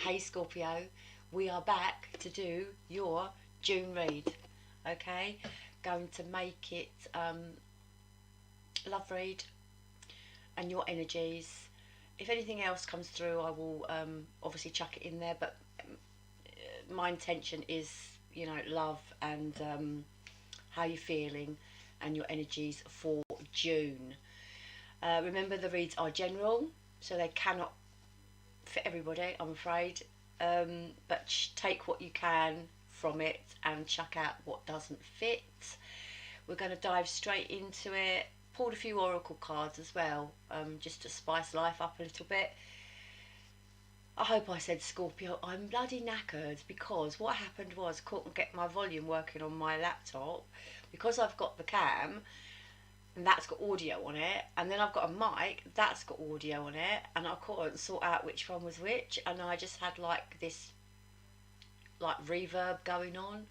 Hey Scorpio, we are back to do your June read. Okay, going to make it love read and your energies. If anything else comes through, I will obviously chuck it in there, but my intention is, you know, love and how you're feeling and your energies for June. Remember, the reads are general, so they cannot fit everybody, I'm afraid. But take what you can from it and chuck out what doesn't fit. We're going to dive straight into it. Pulled a few oracle cards as well, just to spice life up a little bit. I hope I said Scorpio. I'm bloody knackered because what happened was I couldn't get my volume working on my laptop because I've got the cam and that's got audio on it, and then I've got a mic that's got audio on it, and I couldn't sort out which one was which, and I just had like this like reverb going on,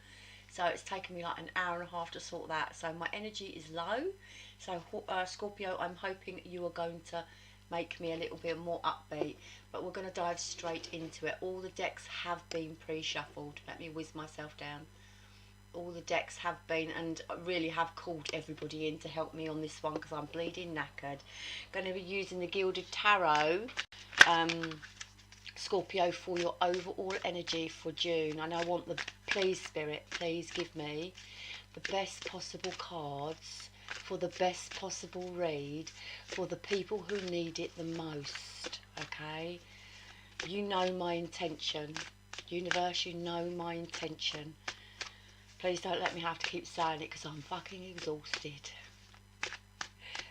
so it's taken me like an hour and a half to sort that. So my energy is low, so Scorpio, I'm hoping you are going to make me a little bit more upbeat, but we're going to dive straight into it. All the decks have been pre-shuffled. Let me whiz myself down. All the decks have been, and I really have called everybody in to help me on this one because I'm bleeding knackered. Going to be using the Gilded Tarot, Scorpio, for your overall energy for June. And I want the, please Spirit, please give me the best possible cards for the best possible read for the people who need it the most. Okay, you know my intention, universe, you know my intention. Please don't let me have to keep saying it because I'm fucking exhausted.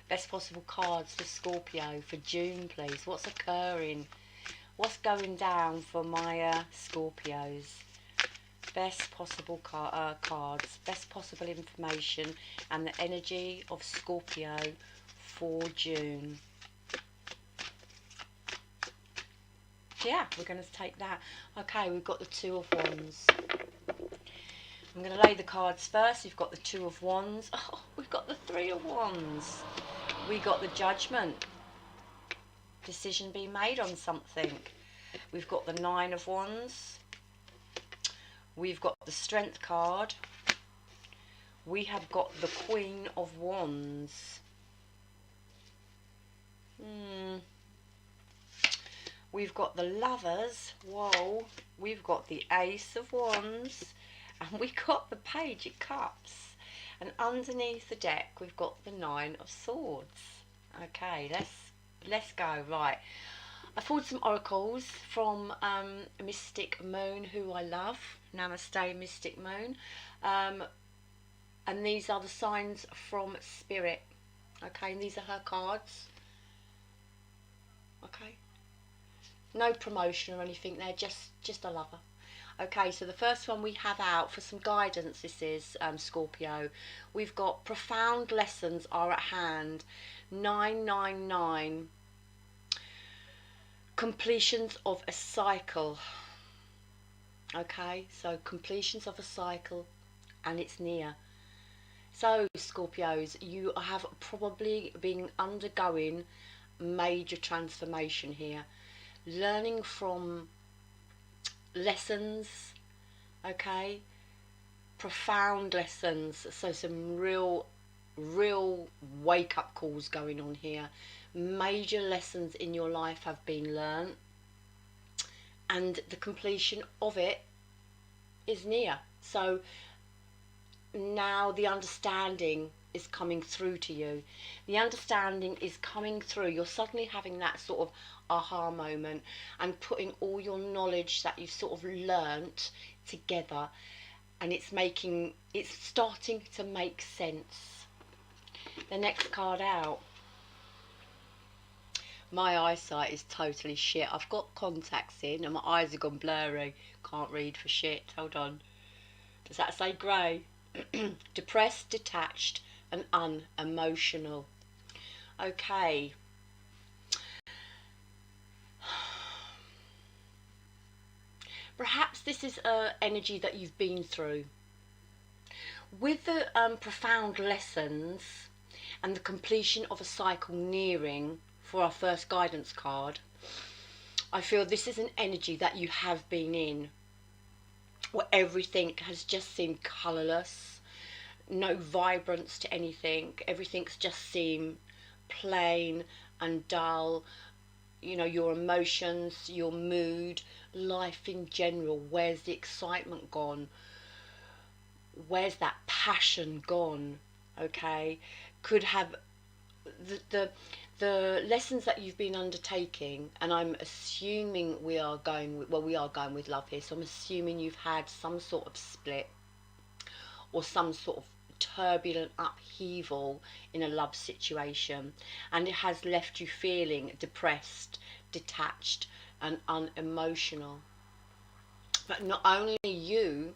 Best possible cards for Scorpio for June, please. What's occurring? What's going down for my Scorpios? Best possible cards, best possible information, and the energy of Scorpio for June. Yeah, we're going to take that. Okay, we've got the Two of Wands. I'm going to lay the cards first. We've got the Two of Wands. Oh, we've got the Three of Wands. We got the Judgment. Decision being made on something. We've got the Nine of Wands. We've got the Strength card. We have got the Queen of Wands. We've got the Lovers. Whoa. We've got the Ace of Wands. And we got the Page of Cups, and underneath the deck we've got the Nine of Swords. Okay, let's go. Right, I pulled some oracles from Mystic Moon, who I love. Namaste, Mystic Moon. And these are the signs from Spirit. Okay, and these are her cards. Okay, no promotion or anything there, just I love her. Okay, so the first one we have out for some guidance, this is Scorpio. We've got profound lessons are at hand. 999. Completions of a cycle. Okay, so completions of a cycle, and it's near. So Scorpios, you have probably been undergoing major transformation here. Learning from lessons, okay, profound lessons, so some real wake-up calls going on here. Major lessons in your life have been learned, and the completion of it is near. So now the understanding is coming through to you. The understanding is coming through. You're suddenly having that sort of aha moment and putting all your knowledge that you've sort of learnt together, and it's starting to make sense. The next card out. My eyesight is totally shit. I've got contacts in and my eyes have gone blurry. Can't read for shit. Hold on. Does that say grey? Depressed, detached and unemotional. Okay. Perhaps this is energy that you've been through. With the profound lessons and the completion of a cycle nearing for our first guidance card, I feel this is an energy that you have been in, where everything has just seemed colourless, no vibrance to anything. Everything's just seemed plain and dull. You know, your emotions, your mood, life in general. Where's the excitement gone? Where's that passion gone? Okay, could have the lessons that you've been undertaking, and I'm assuming we are going with, well, we are going with love here, so I'm assuming you've had some sort of split or some sort of turbulent upheaval in a love situation, and it has left you feeling depressed, detached and unemotional. But not only you,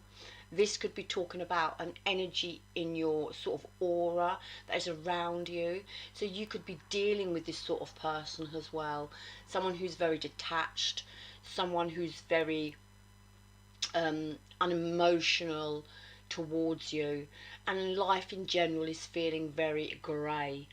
this could be talking about an energy in your sort of aura that is around you. So you could be dealing with this sort of person as well. Someone who's very detached, someone who's very unemotional towards you, and life in general is feeling very grey.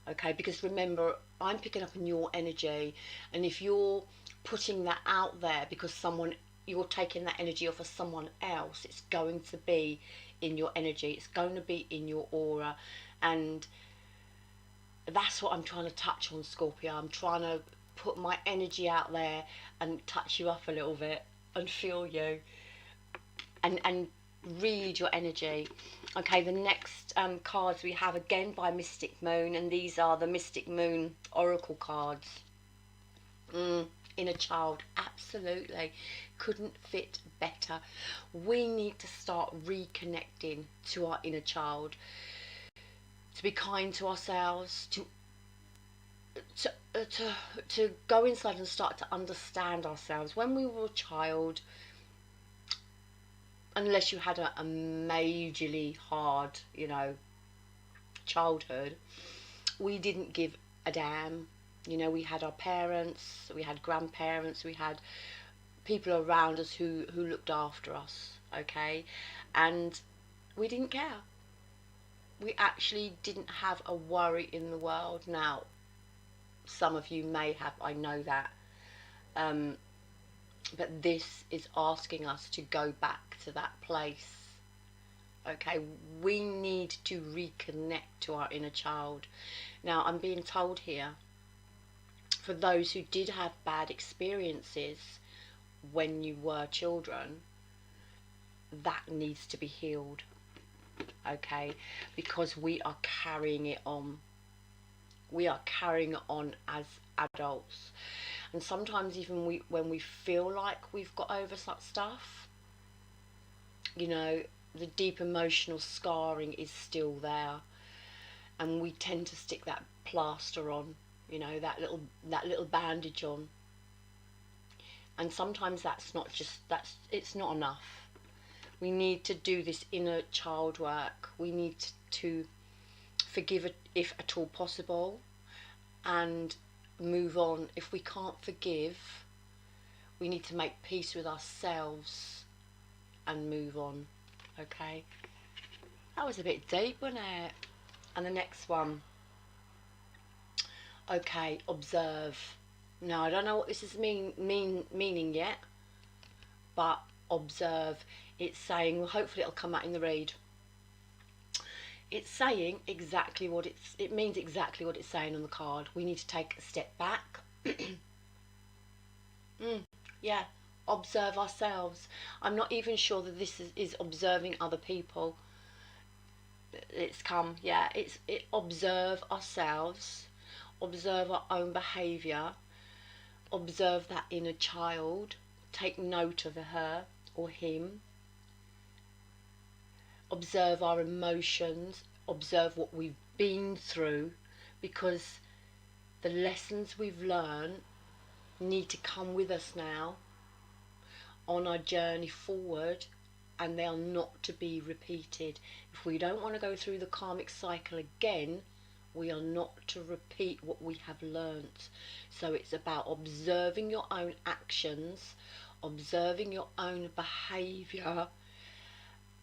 Okay, because remember, I'm picking up on your energy, and if you're putting that out there because someone, you're taking that energy off of someone else, it's going to be in your energy, it's going to be in your aura. And that's what I'm trying to touch on, Scorpio. I'm trying to put my energy out there and touch you up a little bit and feel you, and read your energy. Okay, the next cards we have, again by Mystic Moon, and these are the Mystic Moon Oracle cards. Inner child, absolutely, couldn't fit better. We need to start reconnecting to our inner child, to be kind to ourselves, to go inside and start to understand ourselves. When we were a child, unless you had a majorly hard, you know, childhood, we didn't give a damn. You know, we had our parents, we had grandparents, we had people around us who looked after us, okay? And we didn't care. We actually didn't have a worry in the world. Now, some of you may have, I know that. But this is asking us to go back to that place. Okay, we need to reconnect to our inner child. Now, I'm being told here, for those who did have bad experiences when you were children, that needs to be healed. Okay, because we are carrying it on. We are carrying it on as adults. And sometimes even when we feel like we've got over such stuff, you know, the deep emotional scarring is still there, and we tend to stick that plaster on, you know, that little bandage on. And sometimes that's not just, it's not enough. We need to do this inner child work. We need to forgive it if at all possible, and move on. If we can't forgive, we need to make peace with ourselves and move on. Okay, that was a bit deep, wasn't it? And the next one, okay, observe. Now, I don't know what this is meaning yet, but observe. It's saying, well, hopefully it'll come out in the read. It's saying exactly what it means exactly what it's saying on the card. We need to take a step back. Yeah, observe ourselves. I'm not even sure that this is observing other people. It's come, yeah, observe ourselves, observe our own behaviour, observe that inner child, take note of her or him, observe our emotions, observe what we've been through, because the lessons we've learned need to come with us now on our journey forward, and they are not to be repeated. If we don't want to go through the karmic cycle again, we are not to repeat what we have learnt. So it's about observing your own actions, observing your own behaviour,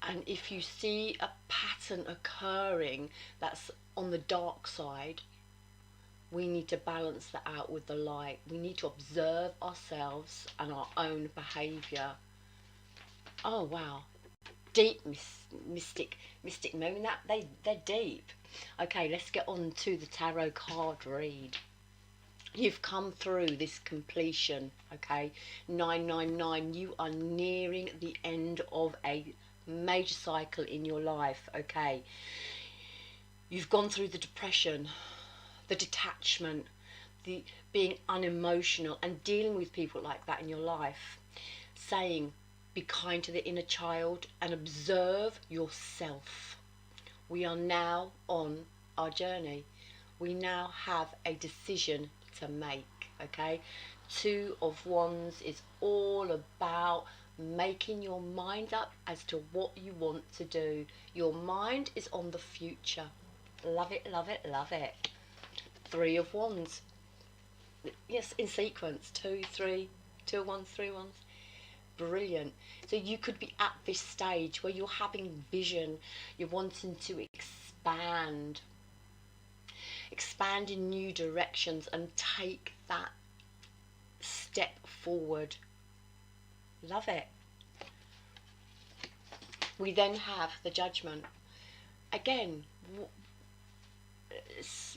and if you see a pattern occurring that's on the dark side, we need to balance that out with the light. We need to observe ourselves and our own behaviour. Oh wow, deep mystic moment. They're deep. Okay, let's get on to the tarot card read. You've come through this completion, okay? 999, you are nearing the end of a major cycle in your life, okay? You've gone through the depression, the detachment, the being unemotional and dealing with people like that in your life. Saying, be kind to the inner child and observe yourself. We are now on our journey. We now have a decision to make, okay? Two of Wands is all about making your mind up as to what you want to do. Your mind is on the future. Love it, love it, love it. Three of Wands. Yes, in sequence. 2, 3, 2 of Wands, 3 of Wands. Brilliant. So you could be at this stage where you're having vision. You're wanting to expand in new directions and take that step forward. Love it. We then have the Judgment. Again,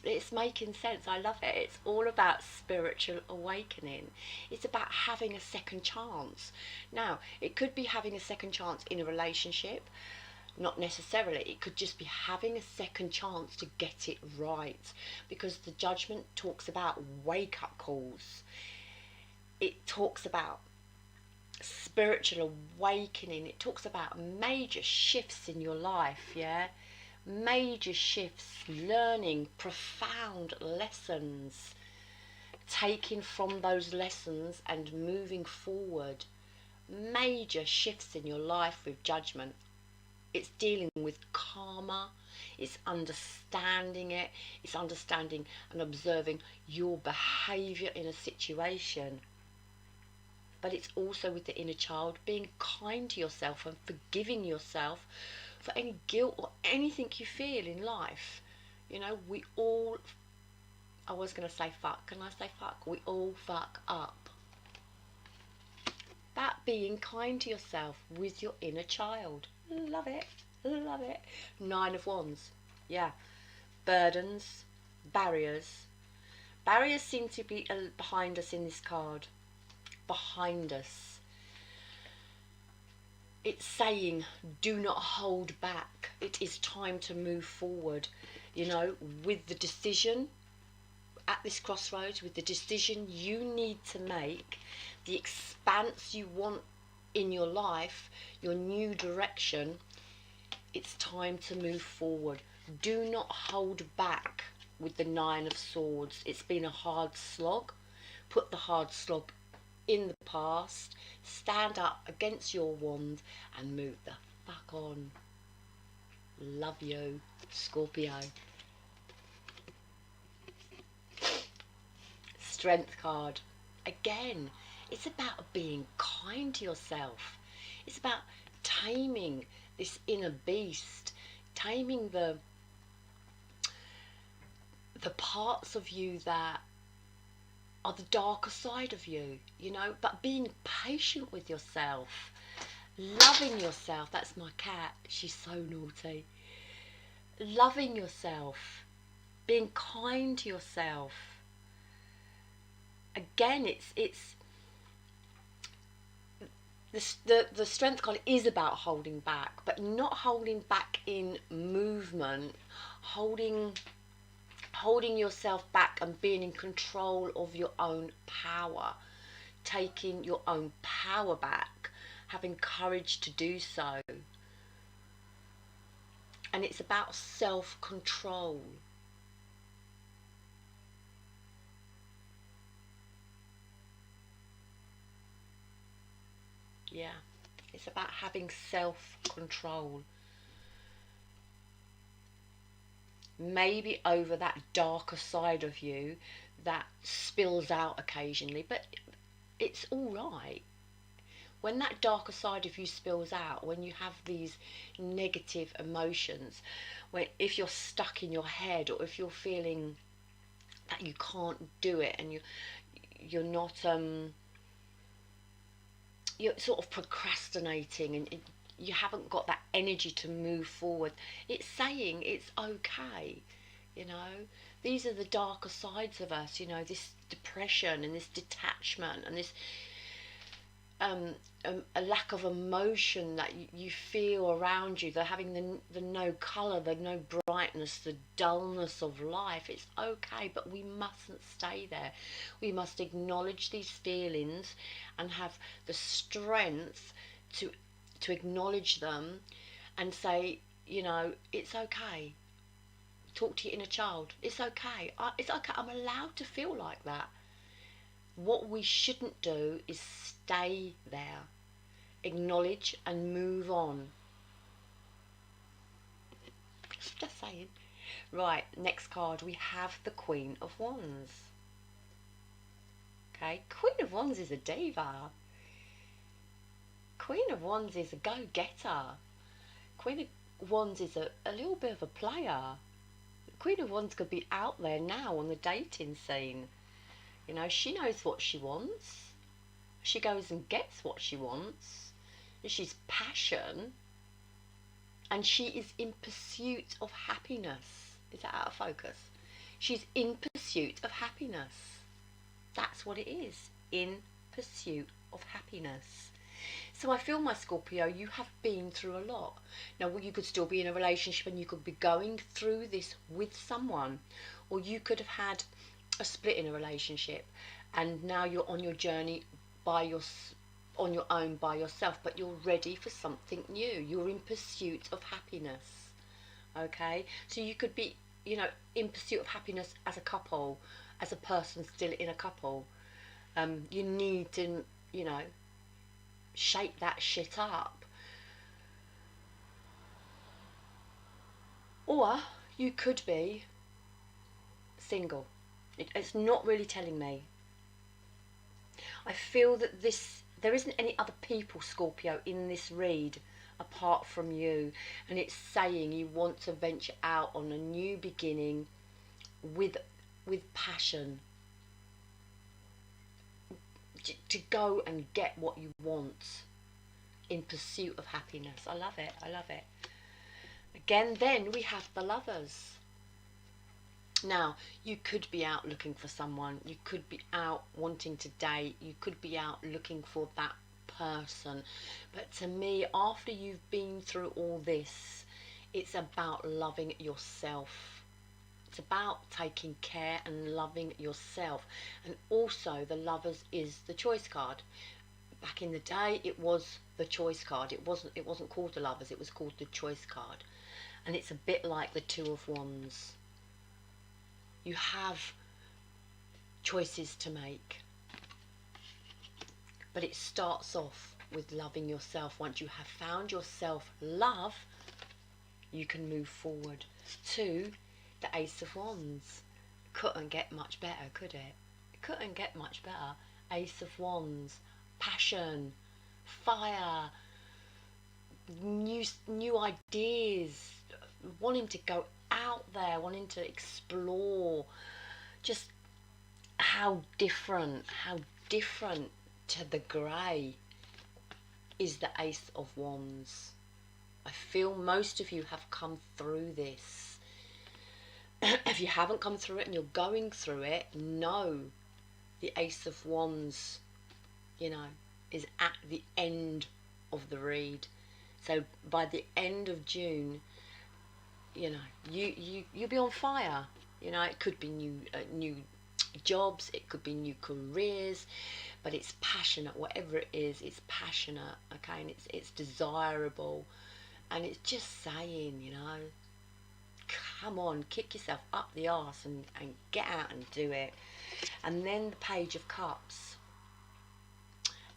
it's making sense. I love it. It's all about spiritual awakening. It's about having a second chance. Now, it could be having a second chance in a relationship. Not necessarily. It could just be having a second chance to get it right, because the Judgment talks about wake-up calls. It talks about spiritual awakening. It talks about major shifts in your life, yeah? Major shifts, learning profound lessons, taking from those lessons and moving forward. Major shifts in your life with Judgment. It's dealing with karma, it's understanding it, it's understanding and observing your behaviour in a situation. But it's also with the inner child, being kind to yourself and forgiving yourself for any guilt or anything you feel in life. You know, we all, I was going to say fuck, can I say fuck? We all fuck up. That being kind to yourself with your inner child. Love it, love it. 9 of Wands, yeah. Burdens, barriers. Barriers seem to be behind us in this card. Behind us. It's saying, do not hold back. It is time to move forward. You know, with the decision, at this crossroads, with the decision you need to make, the expanse you want in your life, your new direction, it's time to move forward. Do not hold back with the 9 of Swords. It's been a hard slog. Put the hard slog in the past. Stand up against your wand and move the fuck on. Love you, Scorpio. Strength card. Again, it's about being kind to yourself. It's about taming this inner beast, taming the parts of you that are the darker side of you, you know, but being patient with yourself, loving yourself. That's my cat, she's so naughty. Loving yourself, being kind to yourself. Again, it's the strength card is about holding back, but not holding back in movement, holding yourself back and being in control of your own power, taking your own power back, having courage to do so. And it's about self-control. Yeah, it's about having self-control. Maybe over that darker side of you that spills out occasionally, but it's all right. When that darker side of you spills out, when you have these negative emotions, if you're stuck in your head, or if you're feeling that you can't do it, and you're not you're sort of procrastinating, and you haven't got that energy to move forward. It's saying it's okay, you know. These are the darker sides of us, you know, this depression and this detachment and this um, a lack of emotion that you feel around you. They're having the no colour, the no brightness, the dullness of life. It's okay, but we mustn't stay there. We must acknowledge these feelings and have the strength to acknowledge them and say, you know, it's okay. Talk to your inner child. It's okay. It's okay. I'm allowed to feel like that. What we shouldn't do is stay there. Acknowledge and move on. Just saying. Right, next card we have the Queen of Wands. Okay, Queen of Wands is a diva. Queen of Wands is a go-getter. Queen of Wands is a little bit of a player. Queen of Wands could be out there now on the dating scene. You know, she knows what she wants. She goes and gets what she wants. She's passion. And she is in pursuit of happiness. Is that out of focus? She's in pursuit of happiness. That's what it is. In pursuit of happiness. So I feel, my Scorpio, you have been through a lot. Now, you could still be in a relationship and you could be going through this with someone. Or you could have had a split in a relationship and now you're on your journey on your own by yourself, but you're ready for something new. You're in pursuit of happiness. Okay, so you could be, you know, in pursuit of happiness as a couple, as a person still in a couple. You need to, you know, shake that shit up. Or you could be single. It's not really telling me. I feel that there isn't any other people, Scorpio, in this read apart from you, and it's saying you want to venture out on a new beginning with passion, to go and get what you want in pursuit of happiness. I love it. I love it. Again, then we have the Lovers. Now, you could be out looking for someone. You could be out wanting to date. You could be out looking for that person. But to me, after you've been through all this, it's about loving yourself. It's about taking care and loving yourself. And also, the Lovers is the choice card. Back in the day, it was the choice card. It wasn't called the Lovers. It was called the choice card. And it's a bit like the Two of Wands. You have choices to make, but it starts off with loving yourself. Once you have found your self-love, you can move forward to the Ace of Wands. Couldn't get much better, could it? It couldn't get much better. Ace of Wands, passion, fire, new ideas, wanting to go out there, wanting to explore just how different to the grey is the Ace of Wands. I feel most of you have come through this. If you haven't come through it and you're going through it, know the Ace of Wands, you know, is at the end of the read. So by the end of June, you know, you'll be on fire. You know, it could be new jobs, it could be new careers, but it's passionate. Whatever it is, it's passionate. Okay, and it's desirable, and it's just saying, you know, come on, kick yourself up the arse and get out and do it. And then the Page of Cups.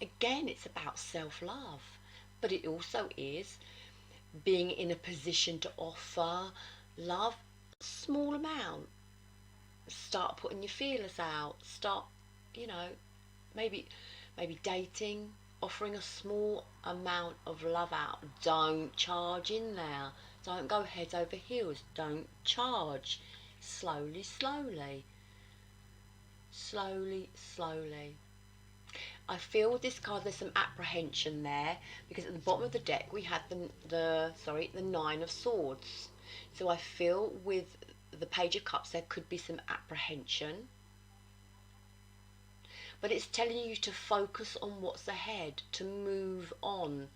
Again, it's about self-love, but it also is being in a position to offer love, a small amount. Start putting your feelers out. Start, you know, maybe dating, offering a small amount of love out. Don't charge in there. Don't go head over heels. Don't charge. Slowly. slowly, slowly. I feel with this card there's some apprehension there, because at the bottom of the deck we had the Nine of Swords. So I feel with the Page of Cups there could be some apprehension. But it's telling you to focus on what's ahead, to move on.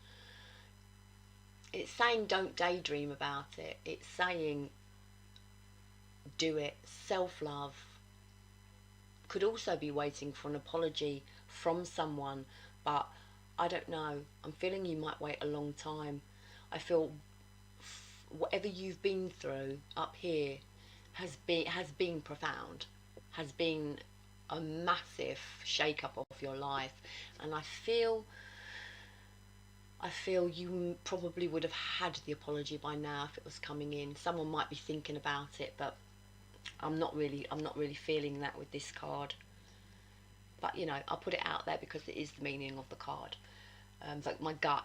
It's saying don't daydream about it. It's saying do it. Self-love. Could also be waiting for an apology from someone, but I don't know. I'm feeling you might wait a long time. I feel whatever you've been through up here has been profound, has been a massive shake-up of your life, and I feel you probably would have had the apology by now if it was coming in. Someone might be thinking about it, but I'm not really feeling that with this card. But you know, I'll put it out there because it is the meaning of the card. But my gut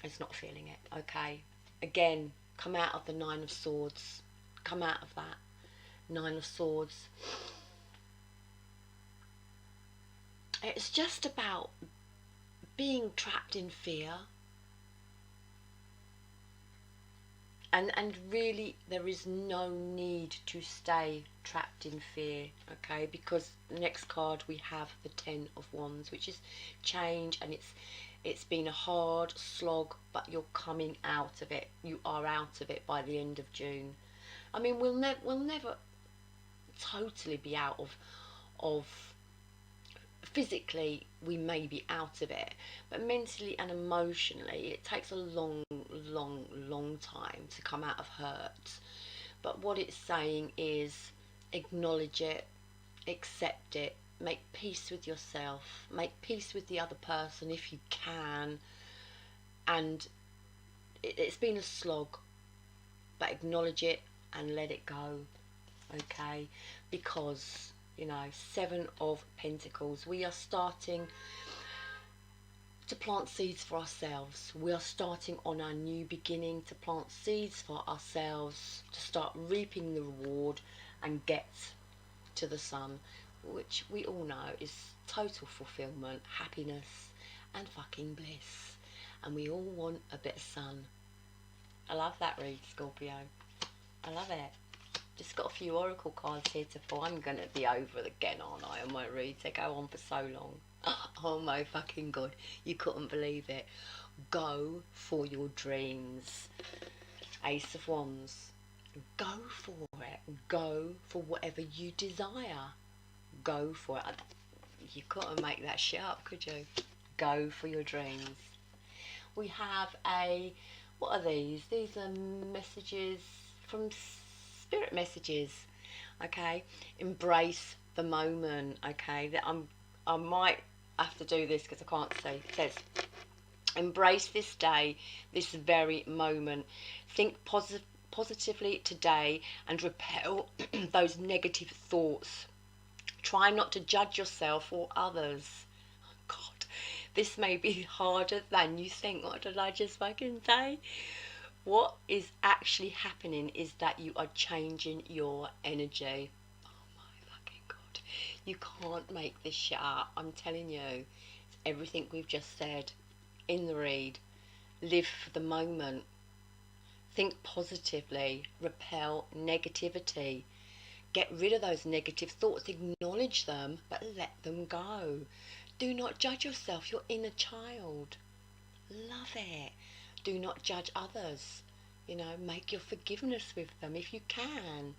is not feeling it. Okay, again, come out of the Nine of Swords. Come out of that Nine of Swords. It's just about being trapped in fear. And really, there is no need to stay trapped in fear, okay? Because the next card we have the Ten of Wands, which is change, and it's been a hard slog, but you're coming out of it. You are out of it by the end of June. I mean, we'll never totally be out of physically, we may be out of it, but mentally and emotionally it takes a long time to come out of hurt. But what it's saying is acknowledge it, accept it, make peace with yourself, make peace with the other person if you can, and it's been a slog, but acknowledge it and let it go, okay? Because you know, Seven of Pentacles, we are starting to plant seeds for ourselves. We are starting on our new beginning to plant seeds for ourselves, to start reaping the reward and get to the sun, which we all know is total fulfillment, happiness and fucking bliss. And we all want a bit of sun. I love that read, Scorpio. I love it. Just got a few oracle cards here to pull. I'm going to be over again, aren't I, on my reads? They go on for so long. Oh my fucking god. You couldn't believe it. Go for your dreams. Ace of Wands. Go for it. Go for whatever you desire. Go for it. You couldn't make that shit up, could you? Go for your dreams. We have a... What are these? These are messages from... Spirit messages, okay? Embrace the moment, okay? That I might have to do this because I can't see. It says, embrace this day, this very moment. Think positively today and repel those negative thoughts. Try not to judge yourself or others. Oh God, this may be harder than you think. What did I just fucking say? What is actually happening is that you are changing your energy. Oh my fucking god. You can't make this shit up. I'm telling you. It's everything we've just said in the read. Live for the moment. Think positively. Repel negativity. Get rid of those negative thoughts. Acknowledge them, but let them go. Do not judge yourself. Your inner child. Love it. Do not judge others. You know, make your forgiveness with them if you can.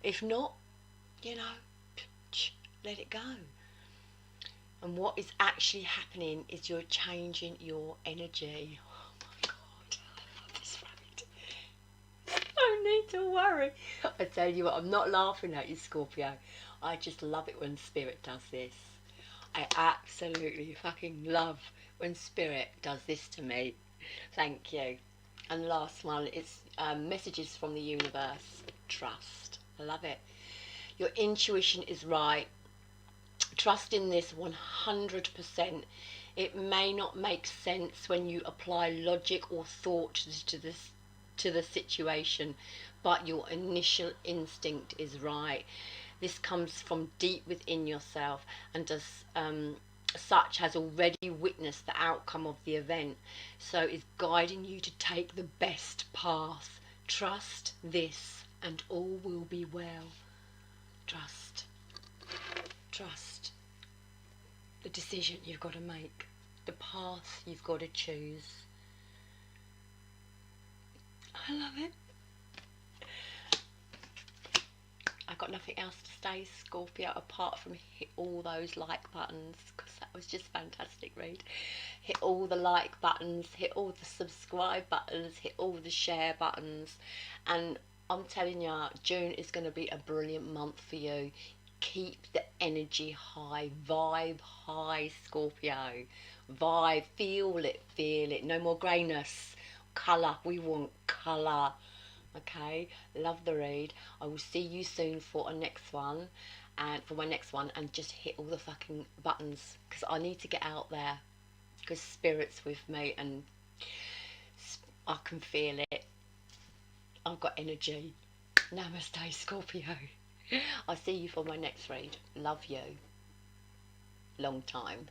If not, you know, let it go. And what is actually happening is you're changing your energy. Oh my god, I love this read. No need to worry. I tell you what, I'm not laughing at you, Scorpio. I just love it when Spirit does this. I absolutely fucking love when Spirit does this to me. Thank you. And last one is messages from the universe. Trust. I love it. Your intuition is right. Trust in this 100%. It may not make sense when you apply logic or thought to the situation, but your initial instinct is right. This comes from deep within yourself, and does such has already witnessed the outcome of the event, so it's guiding you to take the best path. Trust this and all will be well. Trust the decision you've got to make, the path you've got to choose. I love it. I've got nothing else to say, Scorpio, apart from hit all those like buttons, because that was just fantastic, read. Hit all the like buttons, hit all the subscribe buttons, hit all the share buttons, and I'm telling you, June is going to be a brilliant month for you. Keep the energy high, vibe high, Scorpio. Vibe, feel it. No more greyness. Colour, we want colour. Okay, love the read. I will see you soon for a next one, and for my next one, and just hit all the fucking buttons, because I need to get out there, because spirit's with me and I can feel it. I've got energy. Namaste, Scorpio. I'll see you for my next read. Love you. Long time.